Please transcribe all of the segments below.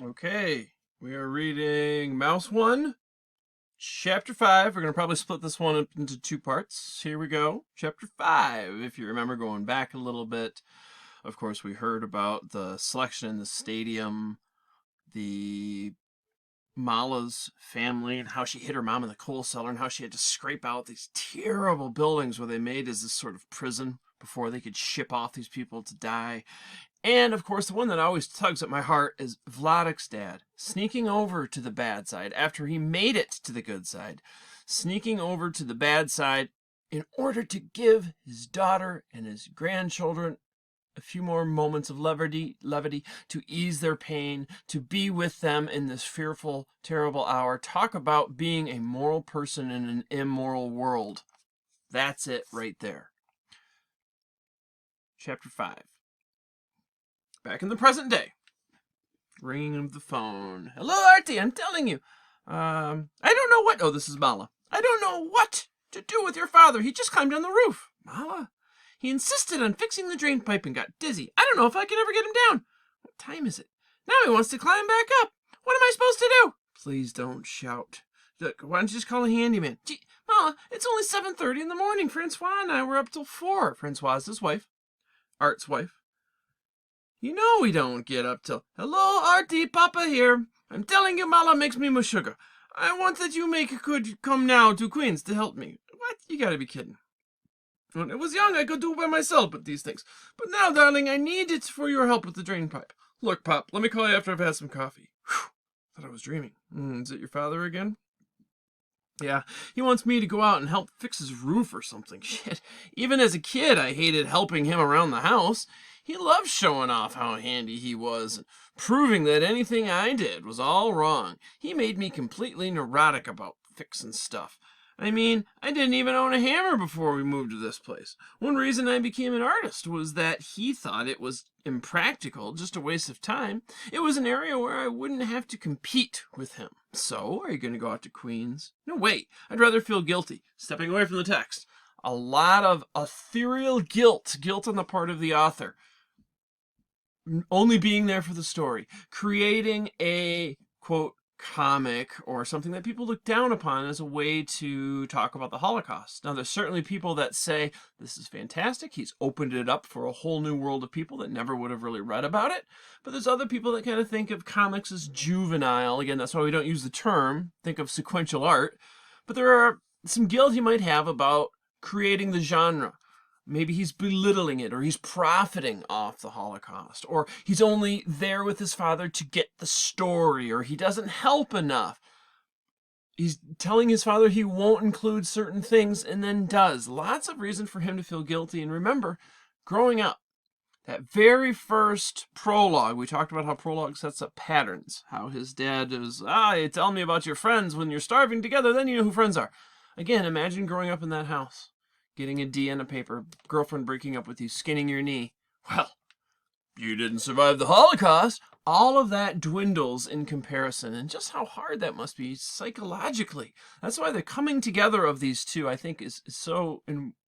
Okay, we are reading Mouse 1, Chapter 5. We're going to probably split this one up into two parts. Here we go. Chapter 5. If you remember going back a little bit, of course, we heard about the selection in the stadium, the Mala's family, and how she hid her mom in the coal cellar, and how she had to scrape out these terrible buildings where they made as this sort of prison before they could ship off these people to die. And, of course, the one that always tugs at my heart is Vladek's dad, sneaking over to the bad side after he made it to the good side, sneaking over to the bad side in order to give his daughter and his grandchildren a few more moments of levity, to ease their pain, to be with them in this fearful, terrible hour. Talk about being a moral person in an immoral world. That's it right there. Chapter 5. Back in the present day. Ringing of the phone. Hello, Artie, I'm telling you. I don't know what... Oh, this is Mala. I don't know what to do with your father. He just climbed on the roof. Mala? He insisted on fixing the drain pipe and got dizzy. I don't know if I can ever get him down. What time is it? Now he wants to climb back up. What am I supposed to do? Please don't shout. Look, why don't you just call a handyman? Gee, Mala, it's only 7:30 in the morning. Francois and I were up till 4. Francois is his wife. Art's wife. You know we don't get up till... Hello, Artie, Papa here. I'm telling you, Mala makes me mushuga. I want that you could come now to Queens to help me. What? You gotta be kidding. When I was young, I could do by myself with these things. But now, darling, I need it for your help with the drain pipe. Look, Pop, let me call you after I've had some coffee. Whew, thought I was dreaming. Is it your father again? Yeah, he wants me to go out and help fix his roof or something. Shit, even as a kid, I hated helping him around the house. He loved showing off how handy he was, and proving that anything I did was all wrong. He made me completely neurotic about fixing stuff. I mean, I didn't even own a hammer before we moved to this place. One reason I became an artist was that he thought it was impractical, just a waste of time. It was an area where I wouldn't have to compete with him. So, are you going to go out to Queens? No, wait. I'd rather feel guilty. Stepping away from the text. A lot of ethereal guilt on the part of the author. Only being there for the story. Creating a, quote, comic or something that people look down upon as a way to talk about the Holocaust. Now, there's certainly people that say, this is fantastic. He's opened it up for a whole new world of people that never would have really read about it. But there's other people that kind of think of comics as juvenile. Again, that's why we don't use the term. Think of sequential art. But there are some guilt he might have about creating the genre. Maybe he's belittling it, or he's profiting off the Holocaust, or he's only there with his father to get the story, or he doesn't help enough. He's telling his father he won't include certain things and then does. Lots of reason for him to feel guilty. And remember, growing up, that very first prologue, we talked about how prologue sets up patterns, how his dad is, you tell me about your friends when you're starving together, then you know who friends are. Again, imagine growing up in that house. Getting a D on a paper, girlfriend breaking up with you, skinning your knee. Well, you didn't survive the Holocaust. All of that dwindles in comparison, and just how hard that must be psychologically. That's why the coming together of these two, I think, is so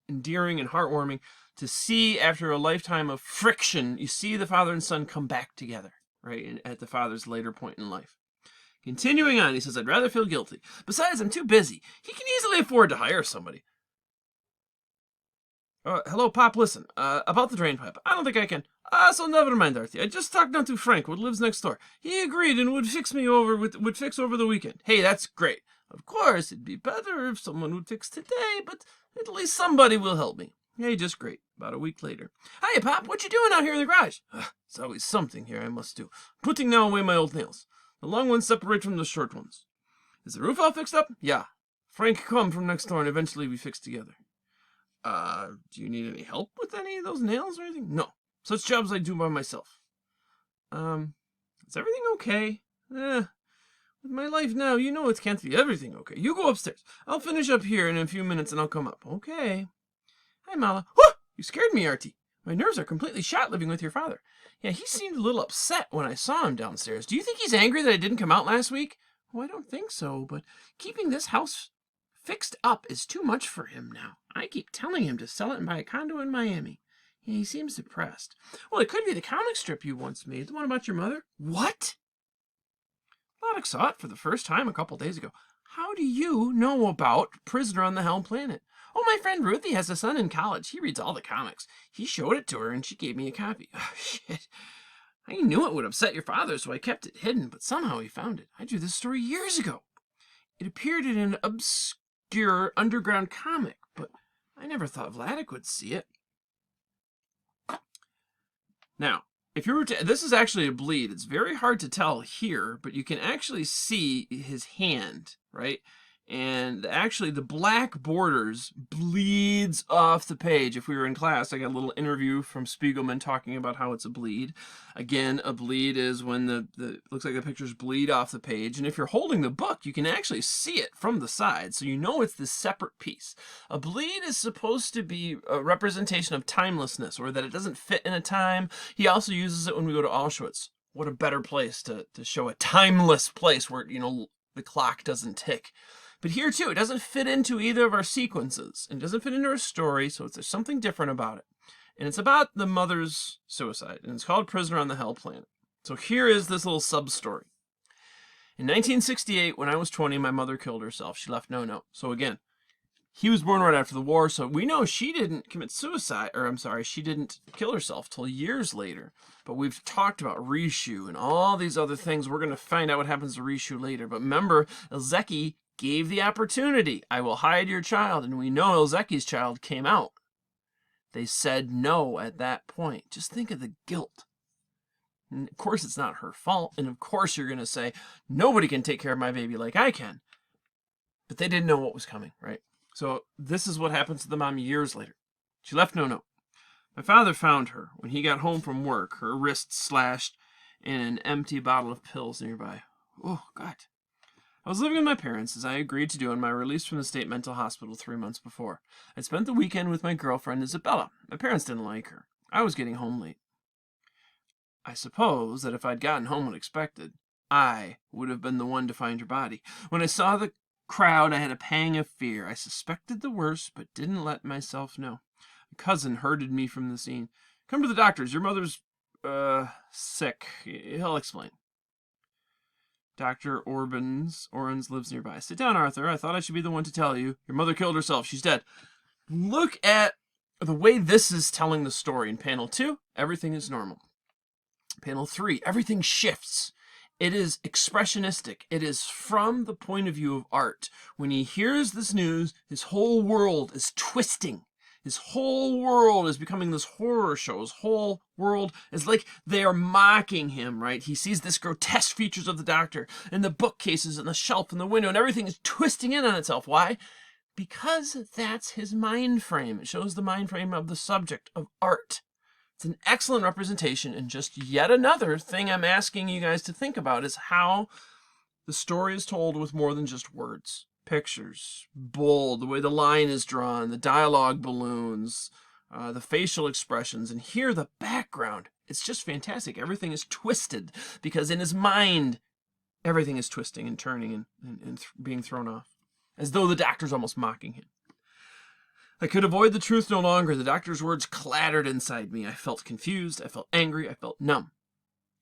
endearing and heartwarming to see after a lifetime of friction. You see the father and son come back together, right, at the father's later point in life. Continuing on, he says, I'd rather feel guilty. Besides, I'm too busy. He can easily afford to hire somebody. Hello, Pop, listen, about the drain pipe. I don't think I can. So never mind, Artie. I just talked down to Frank, what lives next door. He agreed and would fix over the weekend. Hey, that's great. Of course, it'd be better if someone would fix today, but at least somebody will help me. Hey, just great. About a week later. Hiya, Pop, what you doing out here in the garage? It's always something here I must do. Putting now away my old nails. The long ones separate from the short ones. Is the roof all fixed up? Yeah. Frank come from next door and eventually we fix together. Do you need any help with any of those nails or anything? No. Such jobs I do by myself. Is everything okay? With my life now, you know it can't be everything okay. You go upstairs. I'll finish up here in a few minutes and I'll come up. Okay. Hi, Mala. Whew! You scared me, Artie. My nerves are completely shot living with your father. Yeah, he seemed a little upset when I saw him downstairs. Do you think he's angry that I didn't come out last week? Oh, I don't think so, but keeping this house fixed up is too much for him now. I keep telling him to sell it and buy a condo in Miami. Yeah, he seems depressed. Well, it could be the comic strip you once made, the one about your mother. What? Vladek saw it for the first time a couple days ago. How do you know about Prisoner on the Hell Planet? Oh, my friend Ruthie has a son in college. He reads all the comics. He showed it to her, and she gave me a copy. Oh, shit. I knew it would upset your father, so I kept it hidden, but somehow he found it. I drew this story years ago. It appeared in an obscure underground comic, but I never thought Vladek would see it. Now, if you were to, this is actually a bleed. It's very hard to tell here, but you can actually see his hand, right? And actually the black borders bleeds off the page. If we were in class, I got a little interview from Spiegelman talking about how it's a bleed. Again, a bleed is when the looks like the pictures bleed off the page. And if you're holding the book, you can actually see it from the side. So you know it's this separate piece. A bleed is supposed to be a representation of timelessness, or that it doesn't fit in a time. He also uses it when we go to Auschwitz. What a better place to show a timeless place where, you know, the clock doesn't tick. But here, too, it doesn't fit into either of our sequences. It doesn't fit into our story, so there's something different about it. And it's about the mother's suicide, and it's called Prisoner on the Hell Planet. So here is this little sub-story. In 1968, when I was 20, my mother killed herself. She left no note. So again, he was born right after the war, so we know she didn't commit suicide, or I'm sorry, she didn't kill herself till years later. But we've talked about Richieu and all these other things. We're going to find out what happens to Richieu later. But remember, Elzeki gave the opportunity. I will hide your child. And we know Elzeki's child came out. They said no at that point. Just think of the guilt. And of course, it's not her fault. And of course, you're going to say, nobody can take care of my baby like I can. But they didn't know what was coming, right? So this is what happens to the mom years later. She left no note. My father found her when he got home from work, her wrists slashed and an empty bottle of pills nearby. Oh, God. I was living with my parents, as I agreed to do on my release from the state mental hospital 3 months before. I spent the weekend with my girlfriend, Isabella. My parents didn't like her. I was getting home late. I suppose that if I'd gotten home when expected, I would have been the one to find her body. When I saw the crowd, I had a pang of fear. I suspected the worst, but didn't let myself know. A cousin herded me from the scene. Come to the doctor's. Your mother's, sick. He'll explain. Dr. Orens lives nearby. Sit down, Arthur. I thought I should be the one to tell you. Your mother killed herself. She's dead. Look at the way this is telling the story. In panel 2, everything is normal. Panel 3, everything shifts. It is expressionistic. It is from the point of view of art. When he hears this news, his whole world is twisting. His whole world is becoming this horror show. His whole world is like they are mocking him, right? He sees this grotesque features of the doctor and the bookcases and the shelf and the window, and everything is twisting in on itself. Why? Because that's his mind frame. It shows the mind frame of the subject of art. It's an excellent representation, and just yet another thing I'm asking you guys to think about is how the story is told with more than just words. Pictures, bold, the way the line is drawn, the dialogue balloons, the facial expressions, and here the background. It's just fantastic. Everything is twisted because in his mind, everything is twisting and turning and being thrown off, as though the doctor's almost mocking him. I could avoid the truth no longer. The doctor's words clattered inside me. I felt confused. I felt angry. I felt numb.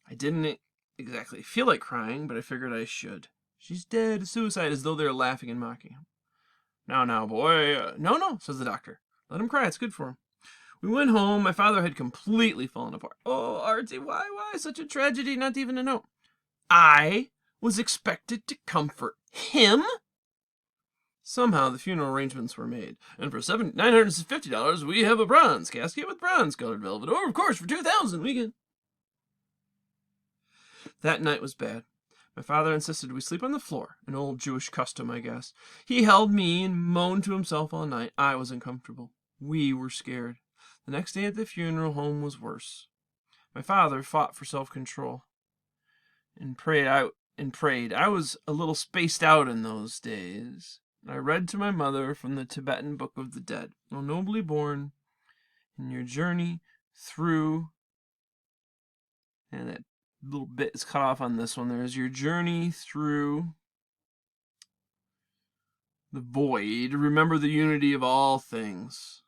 I didn't exactly feel like crying, but I figured I should. She's dead, suicide, as though they were laughing and mocking him. Now, boy. No, says the doctor. Let him cry. It's good for him. We went home. My father had completely fallen apart. Oh, Artie, why? Such a tragedy, not even a note. I was expected to comfort him? Somehow the funeral arrangements were made, and for $950, we have a bronze casket with bronze-colored velvet, or, of course, for $2,000 we can. That night was bad. My father insisted we sleep on the floor, an old Jewish custom, I guess. He held me and moaned to himself all night. I was uncomfortable. We were scared. The next day at the funeral home was worse. My father fought for self-control and prayed. I was a little spaced out in those days. I read to my mother from the Tibetan Book of the Dead. O nobly born, in your journey through, and that little bit is cut off on this one. There's your journey through the void. Remember the unity of all things.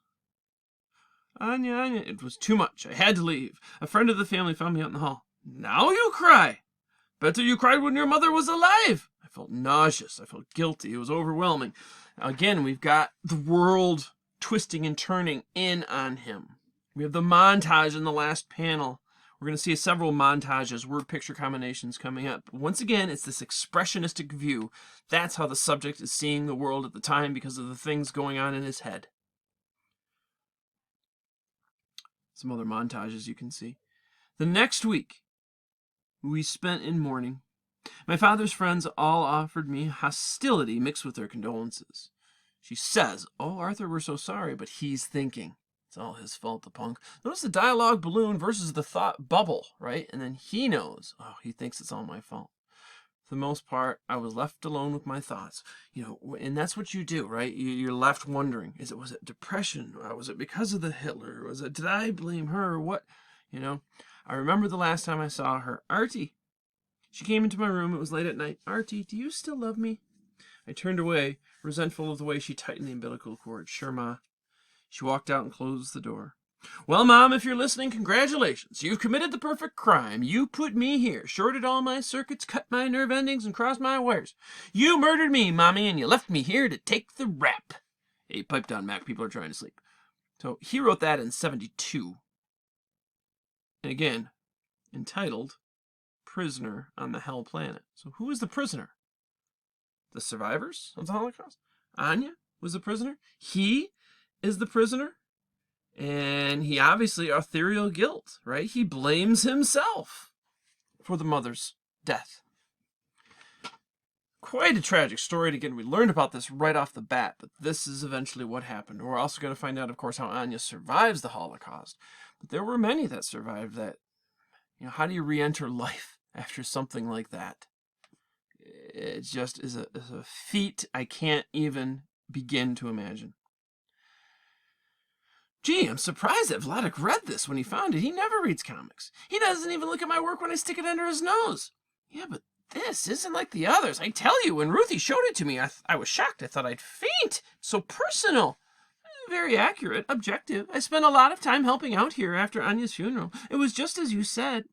Anya, it was too much. I had to leave. A friend of the family found me out in the hall. Now you cry. Better you cried when your mother was alive. I felt nauseous. I felt guilty. It was overwhelming. Again, we've got the world twisting and turning in on him. We have the montage in the last panel. We're going to see several montages, word picture combinations coming up. Once again, it's this expressionistic view. That's how the subject is seeing the world at the time because of the things going on in his head. Some other montages you can see. The next week, we spent in mourning. My father's friends all offered me hostility mixed with their condolences. She says, "Oh, Arthur, we're so sorry," but he's thinking. It's all his fault, the punk. Notice the dialogue balloon versus the thought bubble, right? And then he knows. Oh, he thinks it's all my fault. For the most part, I was left alone with my thoughts. And that's what you do, right? You're left wondering, was it depression? Was it because of the Hitler? Did I blame her or what? I remember the last time I saw her. "Artie." She came into my room. It was late at night. "Artie, do you still love me?" I turned away, resentful of the way she tightened the umbilical cord. "Sure, Ma." She walked out and closed the door. "Well, Mom, if you're listening, congratulations. You've committed the perfect crime. You put me here, shorted all my circuits, cut my nerve endings, and crossed my wires. You murdered me, Mommy, and you left me here to take the rap." Hey, pipe down, Mac. People are trying to sleep. So he wrote that in 1972. And again, entitled Prisoner on the Hell Planet. So who is the prisoner? The survivors of the Holocaust? Anya was the prisoner. He is the prisoner. And he obviously authorial guilt, right? He blames himself for the mother's death. Quite a tragic story. And again, we learned about this right off the bat, but this is eventually what happened. We're also going to find out, of course, how Anya survives the Holocaust. But there were many that survived that. How do you re-enter life after something like that? It just is a feat I can't even begin to imagine. Gee, I'm surprised that Vladek read this when he found it. He never reads comics. He doesn't even look at my work when I stick it under his nose. Yeah, but this isn't like the others. I tell you, when Ruthie showed it to me, I was shocked. I thought I'd faint. So personal. Very accurate, objective. I spent a lot of time helping out here after Anya's funeral. It was just as you said.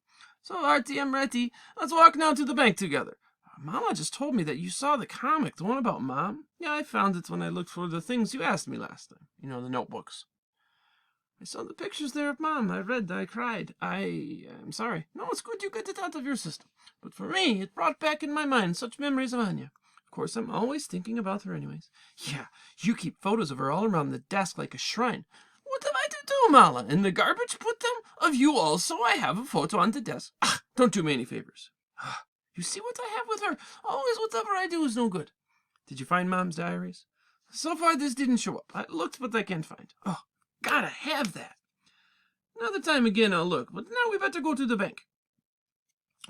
So, Artie, I'm ready. Let's walk now to the bank together. Mama just told me that you saw the comic, the one about Mom. Yeah, I found it when I looked for the things you asked me last time. The notebooks. I saw the pictures there of Mom. I read, I cried. I'm sorry. No, it's good you get it out of your system. But for me, it brought back in my mind such memories of Anya. Of course, I'm always thinking about her anyways. Yeah, you keep photos of her all around the desk like a shrine. What am I to do, Mala? In the garbage put them? Of you also I have a photo on the desk. Don't do me any favors. You see what I have with her? Always whatever I do is no good. Did you find Mom's diaries? So far, this didn't show up. I looked, but I can't find. Oh, gotta have that. Another time again I'll look, but now we better go to the bank.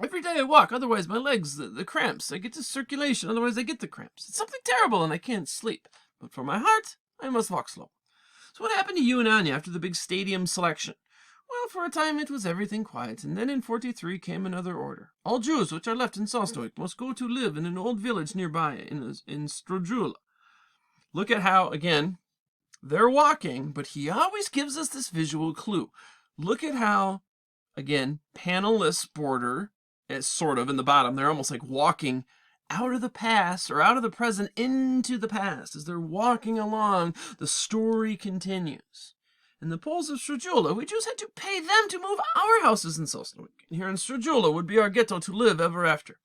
Every day I walk, otherwise my legs, the cramps. I get to circulation, otherwise I get the cramps. It's something terrible and I can't sleep. But for my heart, I must walk slow. So what happened to you and Anya after the big stadium selection? Well, for a time it was everything quiet, and then in 1943 came another order. All Jews which are left in Sosnowiec must go to live in an old village nearby, in Srodula. Look at how, again, they're walking, but he always gives us this visual clue. Look at how, again, panelless border, it's sort of in the bottom. They're almost like walking out of the past or out of the present into the past. As they're walking along, the story continues. In the Poles of Srodula, we Jews had to pay them to move our houses in Sosnowiec. And here in Srodula would be our ghetto to live ever after.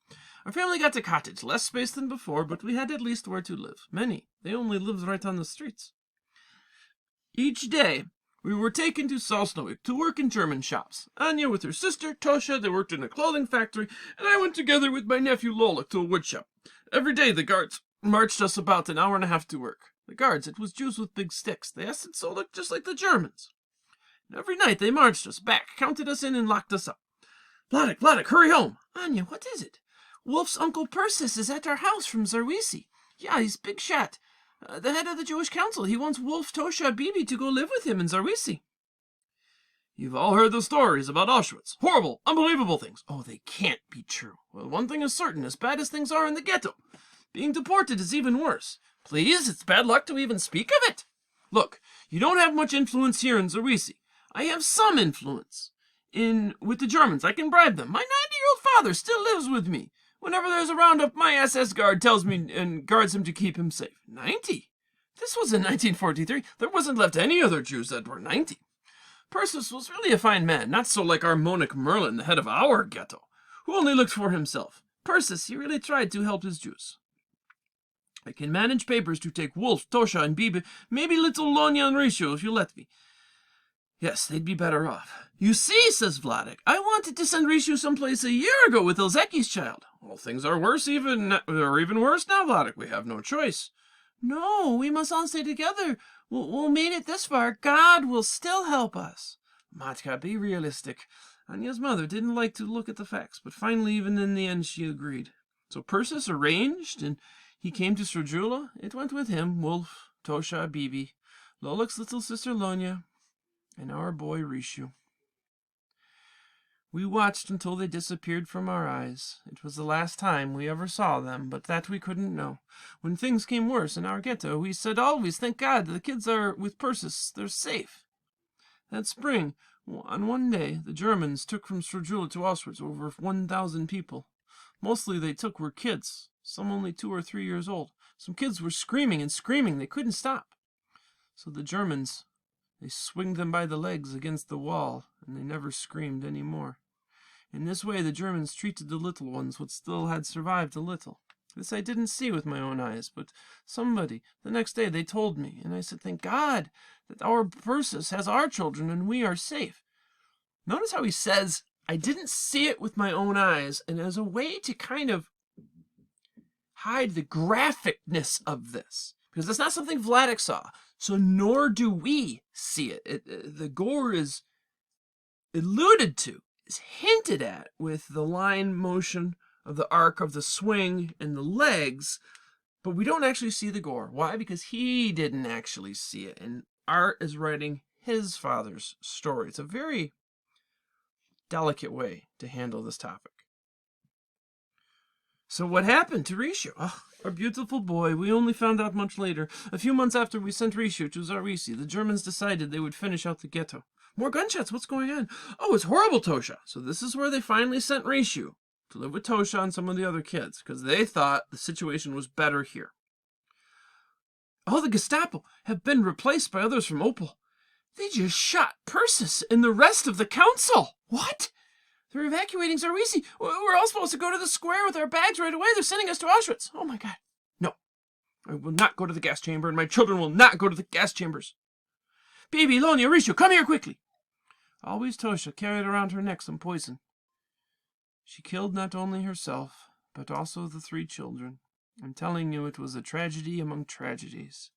Our family got a cottage, less space than before, but we had at least where to live. Many, they only lived right on the streets. Each day, we were taken to Sosnowiec to work in German shops. Anya with her sister, Tosha, they worked in a clothing factory, and I went together with my nephew Lolek to a wood shop. Every day the guards marched us about an hour and a half to work. The guards, it was Jews with big sticks. They acted so looked just like the Germans. And every night they marched us back, counted us in, and locked us up. Vladek, hurry home! Anya, what is it? Wolf's uncle Persis is at our house from Zarwisi. Yeah, he's big shot. The head of the Jewish council. He wants Wolf Tosha Bibi to go live with him in Zarwisi. You've all heard the stories about Auschwitz. Horrible, unbelievable things. Oh, they can't be true. Well, one thing is certain, as bad as things are in the ghetto, being deported is even worse. Please, it's bad luck to even speak of it. Look, you don't have much influence here in Zarwisi. I have some influence. in with the Germans. I can bribe them. My 90-year-old father still lives with me. Whenever there's a roundup, my SS guard tells me and guards him to keep him safe. 90? This was in 1943. There wasn't left any other Jews that were 90. Persis was really a fine man, not so like our Monarch Merlin, the head of our ghetto, who only looked for himself. Persis, he really tried to help his Jews. I can manage papers to take Wolf, Tosha, and Bibi, maybe little Lonya and Richieu, if you let me. Yes, they'd be better off. You see, says Vladek, I wanted to send Richieu someplace a year ago with Ilzeki's child. Well, things are even worse now, Vladek. We have no choice. No, we must all stay together. We'll made it this far. God will still help us. Matka, be realistic. Anya's mother didn't like to look at the facts, but finally, even in the end, she agreed. So Persis arranged, and he came to Srodula. It went with him, Wolf, Tosha, Bibi, Lolek's little sister Lonya, and our boy Richieu. We watched until they disappeared from our eyes. It was the last time we ever saw them, but that we couldn't know. When things came worse in our ghetto, we said always, thank God, the kids are with Persis. They're safe. That spring, on one day, the Germans took from Srodula to Auschwitz over 1,000 people. Mostly they took were kids, some only 2 or 3 years old. Some kids were screaming and screaming. They couldn't stop. So the Germans, they swinged them by the legs against the wall, and they never screamed any more. In this way, the Germans treated the little ones what still had survived a little. This I didn't see with my own eyes, but somebody, the next day, they told me, and I said, thank God that our Persis has our children and we are safe. Notice how he says, I didn't see it with my own eyes, and as a way to kind of hide the graphicness of this, because that's not something Vladek saw, so nor do we see it. The gore is alluded to, is hinted at with the line motion of the arc of the swing and the legs, but we don't actually see the gore. Why? Because he didn't actually see it, and Art is writing his father's story. It's a very delicate way to handle this topic. So what happened to Richieu? Oh, our beautiful boy. We only found out much later. A few months after we sent Richieu to Zarisi, the Germans decided they would finish out the ghetto. More gunshots. What's going on? Oh, it's horrible, Tosha. So this is where they finally sent Richieu to live with Tosha and some of the other kids, because they thought the situation was better here. All the Gestapo have been replaced by others from Opel. They just shot Persis and the rest of the council. What? They're evacuating Zarisi. We're all supposed to go to the square with our bags right away. They're sending us to Auschwitz. Oh, my God. No. I will not go to the gas chamber, and my children will not go to the gas chambers. Baby, Lonya, Richieu, come here quickly. Always Tosha carried around her neck some poison. She killed not only herself, but also the 3 children. I'm telling you, it was a tragedy among tragedies.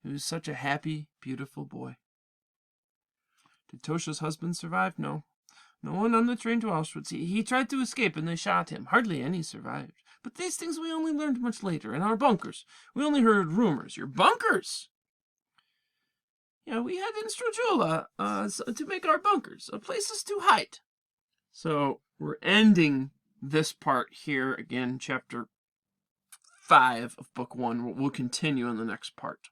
He was such a happy, beautiful boy. Did Tosha's husband survive? No. No one on the train to Auschwitz. He tried to escape and they shot him. Hardly any survived. But these things we only learned much later. In our bunkers, we only heard rumors. Your bunkers? Yeah, we had in Srodula to make our bunkers, places to hide. So we're ending this part here. Again, chapter 5 of book 1. We'll continue in the next part.